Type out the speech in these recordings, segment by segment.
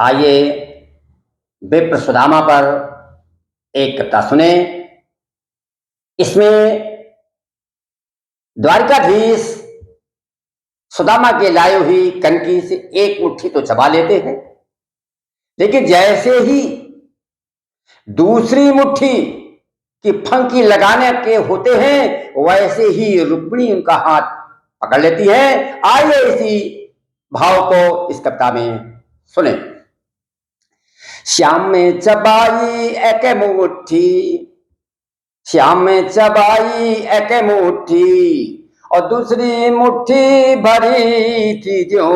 आइए विप्र सुदामा पर एक कविता सुने। इसमें द्वारिकाधीश सुदामा के लाए हुई कनकी से एक मुट्ठी तो चबा लेते हैं, लेकिन जैसे ही दूसरी मुट्ठी की फंकी लगाने के होते हैं वैसे ही रुक्मिणी उनका हाथ पकड़ लेती है। आइए इसी भाव को इस कविता में सुने। श्याम में चबाई एक मुट्ठी, श्याम में चबाई एक मुट्ठी और दूसरी मुट्ठी भरी थी जो।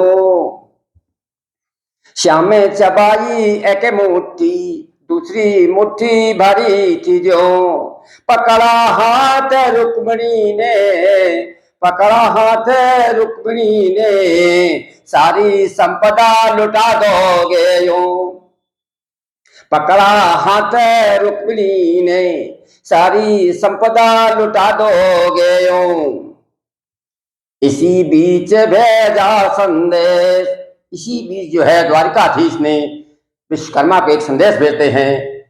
श्याम में चबाई एक मुट्ठी, दूसरी मुट्ठी भरी थी जो। पकड़ा हाथ रुक्मिणी ने, पकड़ा हाथ रुक्मिणी ने, सारी संपदा लुटा दोगे यो। पकड़ा हाथ रुक्मिणी ने, सारी संपदा लुटा दोगे यो। इसी बीच भेजा संदेश, इसी बीच जो है द्वारिकाधीश ने विश्वकर्मा को एक संदेश भेजते हैं।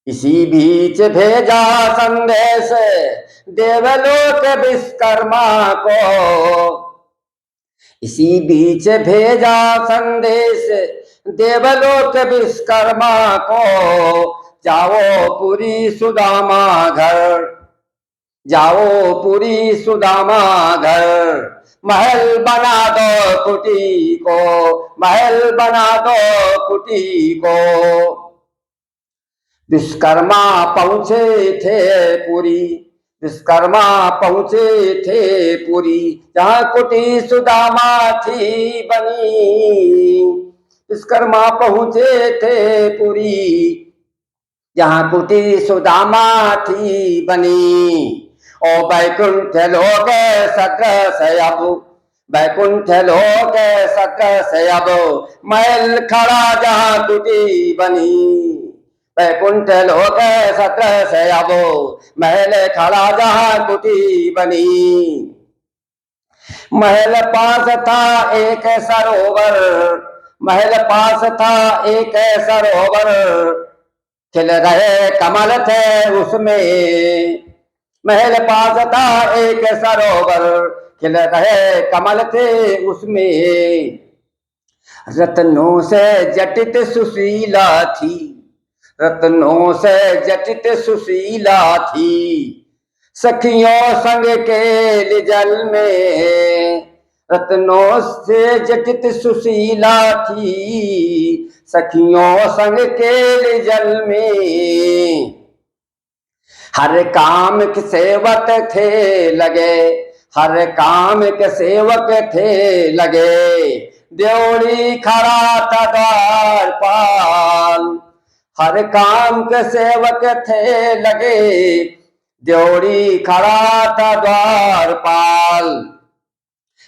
इसी बीच भेजा संदेश देवलोक विश्वकर्मा को, इसी बीच भेजा संदेश देवलोक विश्वकर्मा को। जाओ पुरी सुदामा घर, जाओ पुरी सुदामा घर, महल बना दो कुटी को, महल बना दो कुटी को। विश्वकर्मा पहुंचे थे पुरी, विश्वकर्मा पहुंचे थे पुरी, जहां कुटी सुदामा थी बनी। विश्वकर्मा पहुंचे थे पुरी, जहां कुटी सुदामा थी बनी। ओ बैकुंठ लोक सदृश अब, बैकुंठ लोक सदृश अब, महल खड़ा जहां कुटी बनी। बैकुंठ लोक सदृश अब, महल खड़ा जहां कुटी बनी। महल पास था एक सरोवर, महल पास था एक सरोवर, खिल रहे कमल थे उसमें। महल पास था एक सरोवर, खिल रहे कमल थे उसमें। रत्नों से जटित सुशीला थी, रत्नों से जटित सुशीला थी, सखियों संग के जल में। रत्नों से जटित सुशीला थी, सखियों संग के जल में। हर काम के सेवक थे लगे, हर काम के सेवक थे लगे, देवड़ी खड़ा था द्वारपाल। हर काम के सेवक थे लगे, देवड़ी खड़ा था द्वारपाल।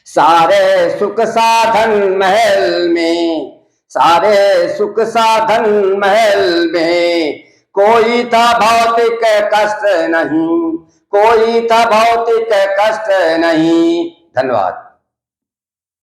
सारे सुख साधन महल में, सारे सुख साधन महल में, कोई था भौतिक कष्ट नहीं, कोई था भौतिक कष्ट नहीं। धन्यवाद।